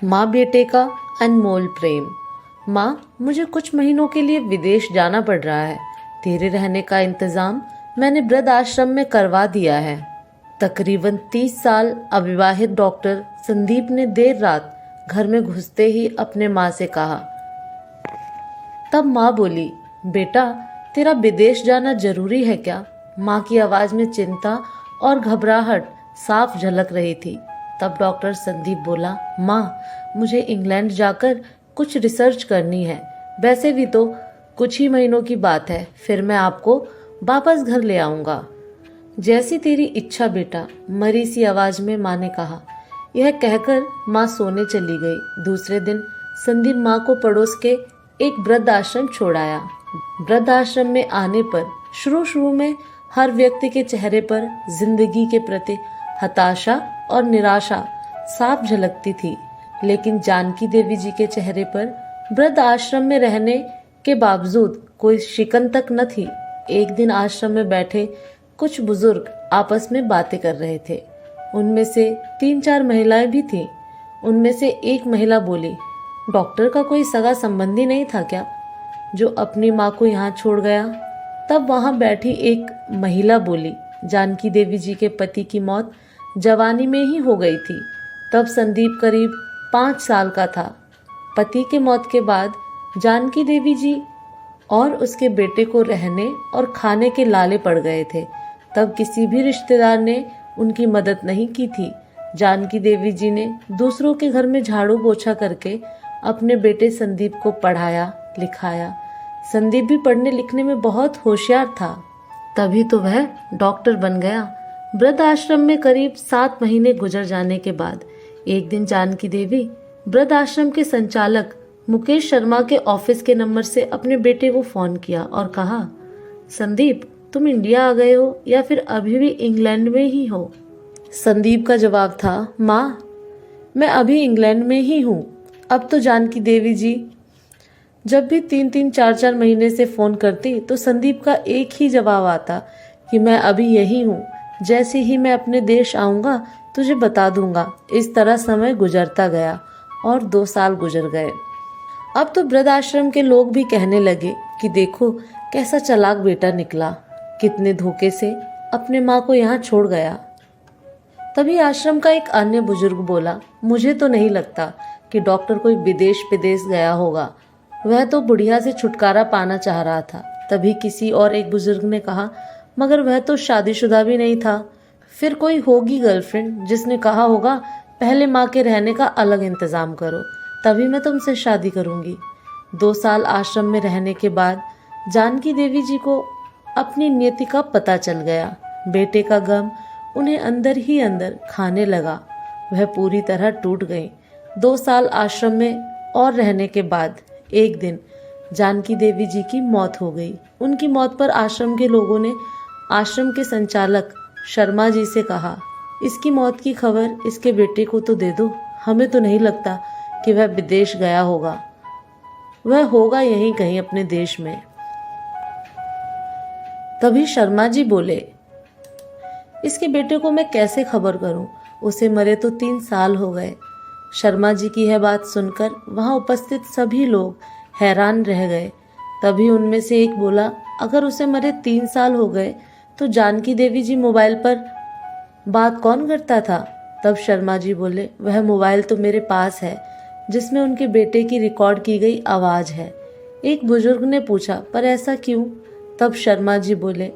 माँ बेटे का अनमोल प्रेम। माँ, मुझे कुछ महीनों के लिए विदेश जाना पड़ रहा है। तेरे रहने का इंतजाम मैंने वृद्ध आश्रम में करवा दिया है। तकरीबन 30 साल अविवाहित डॉक्टर संदीप ने देर रात घर में घुसते ही अपने माँ से कहा। तब माँ बोली, बेटा, तेरा विदेश जाना जरूरी है क्या? माँ की आवाज में चिंता और घबराहट साफ झलक रही थी। तब डॉक्टर संदीप बोला, माँ, मुझे इंग्लैंड जाकर कुछ रिसर्च करनी है। वैसे भी तो कुछ ही महीनों की बात है, फिर मैं आपको वापस घर ले आऊंगा। जैसी तेरी इच्छा बेटा, मरी सी आवाज में माँ ने कहा। यह कहकर माँ सोने चली गई। दूसरे दिन संदीप माँ को पड़ोस के एक वृद्ध आश्रम छोड़ आया। वृद्ध आश्रम में आने पर शुरू में हर व्यक्ति के चेहरे पर जिंदगी के प्रति हताशा और निराशा साफ झलकती थी, लेकिन जानकी देवी जी के चेहरे पर वृद्ध आश्रम में रहने के बावजूद कोई शिकन तक न थी। एक दिन आश्रम में बैठे कुछ बुजुर्ग आपस में बातें कर रहे थे। उनमें से 3-4 महिलाएं भी थीं। उनमें से एक महिला बोली, डॉक्टर का कोई सगा संबंधी नहीं था क्या, जो अपनी माँ को यहाँ छोड़ गया? तब वहां बैठी एक महिला बोली, जानकी देवी जी के पति की मौत जवानी में ही हो गई थी। तब संदीप करीब 5 साल का था। पति के मौत के बाद जानकी देवी जी और उसके बेटे को रहने और खाने के लाले पड़ गए थे। तब किसी भी रिश्तेदार ने उनकी मदद नहीं की थी। जानकी देवी जी ने दूसरों के घर में झाड़ू पोछा करके अपने बेटे संदीप को पढ़ाया लिखाया। संदीप भी पढ़ने लिखने में बहुत होशियार था, तभी तो वह डॉक्टर बन गया। वृद्ध आश्रम में करीब 7 महीने गुजर जाने के बाद एक दिन जानकी देवी वृद्ध आश्रम के संचालक मुकेश शर्मा के ऑफिस के नंबर से अपने बेटे को फोन किया और कहा, संदीप, तुम इंडिया आ गए हो या फिर अभी भी इंग्लैंड में ही हो? संदीप का जवाब था, माँ, मैं अभी इंग्लैंड में ही हूँ। अब तो जानकी देवी जी जब भी 3-3 4-4 महीने से फोन करती तो संदीप का एक ही जवाब आता कि मैं अभी यही हूँ, जैसे ही मैं अपने देश आऊँगा तुझे बता दूंगा। इस तरह समय गुजरता गया और 2 साल गुजर गए। अब तो वृद्ध आश्रम के लोग भी कहने लगे कि देखो कैसा चालाक बेटा निकला, कितने धोखे से अपने माँ को यहाँ छोड़ गया। तभी आश्रम का एक अन्य बुजुर्ग बोला, मुझे तो नहीं लगता कि डॉक्टर कोई विदेश गया होगा, वह तो बुढ़िया से छुटकारा पाना चाह रहा था। तभी किसी और एक बुजुर्ग ने कहा, मगर वह तो शादीशुदा भी नहीं था। फिर कोई होगी गर्लफ्रेंड जिसने कहा होगा पहले माँ के रहने का अलग इंतजाम करो, तभी मैं तुमसे शादी करूंगी। 2 साल आश्रम में रहने के बाद जानकी देवी जी को अपनी नियति का पता चल गया। बेटे का गम उन्हें अंदर ही अंदर खाने लगा। वह पूरी तरह टूट गई। 2 साल आश्रम में और रहने के बाद एक दिन जानकी देवी जी की मौत हो गई। उनकी मौत पर आश्रम के लोगों ने आश्रम के संचालक शर्मा जी से कहा, इसकी मौत की खबर इसके बेटे को तो दे दो, हमें तो नहीं लगता कि वह विदेश गया होगा, वह होगा यहीं कहीं अपने देश में। तभी शर्मा जी बोले, इसके बेटे को मैं कैसे खबर करूं, उसे मरे तो 3 साल हो गए। शर्मा जी की यह बात सुनकर वहां उपस्थित सभी लोग हैरान रह गए। तभी उनमें से एक बोला, अगर उसे मरे 3 साल हो गए तो जानकी देवी जी मोबाइल पर बात कौन करता था? तब शर्मा जी बोले, वह मोबाइल तो मेरे पास है जिसमें उनके बेटे की रिकॉर्ड की गई आवाज है। एक बुजुर्ग ने पूछा, पर ऐसा क्यों? तब शर्मा जी बोले,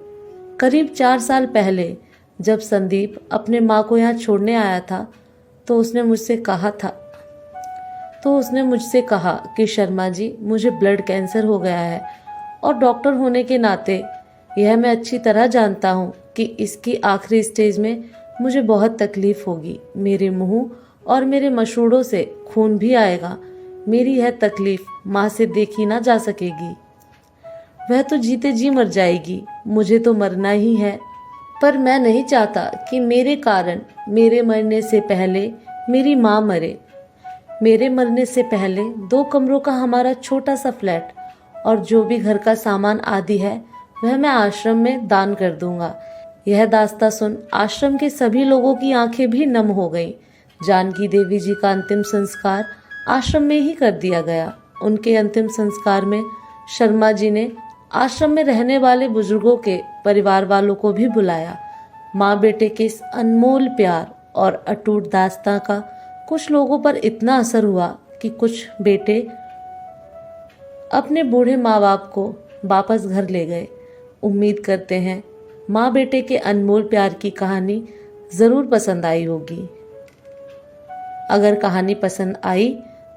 करीब 4 साल पहले जब संदीप अपने माँ को यहाँ छोड़ने आया था तो उसने मुझसे कहा कि शर्मा जी, मुझे ब्लड कैंसर हो गया है और डॉक्टर होने के नाते यह मैं अच्छी तरह जानता हूँ कि इसकी आखिरी स्टेज में मुझे बहुत तकलीफ होगी। मेरे मुंह और मेरे मसूड़ों से खून भी आएगा। मेरी यह तकलीफ माँ से देखी ना जा सकेगी। वह तो जीते जी मर जाएगी, मुझे तो मरना ही है, पर मैं नहीं चाहता कि मेरे कारण मेरे मरने से पहले मेरी माँ मरे। मेरे मरने से पहले 2 कमरों का हमारा छोटा सा फ्लैट और जो भी घर का सामान आदि है वह मैं आश्रम में दान कर दूंगा। यह दास्तां सुन आश्रम के सभी लोगों की आंखें भी नम हो गईं। जानकी देवी जी का अंतिम संस्कार आश्रम में ही कर दिया गया। उनके अंतिम संस्कार में शर्मा जी ने आश्रम में रहने वाले बुजुर्गों के परिवार वालों को भी बुलाया। माँ बेटे के इस अनमोल प्यार और अटूट दास्तां का कुछ लोगों पर इतना असर हुआ कि कुछ बेटे अपने बूढ़े माँ बाप को वापस घर ले गए। उम्मीद करते हैं माँ बेटे के अनमोल प्यार की कहानी ज़रूर पसंद आई होगी। अगर कहानी पसंद आई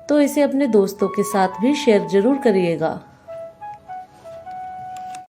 तो इसे अपने दोस्तों के साथ भी शेयर ज़रूर करिएगा।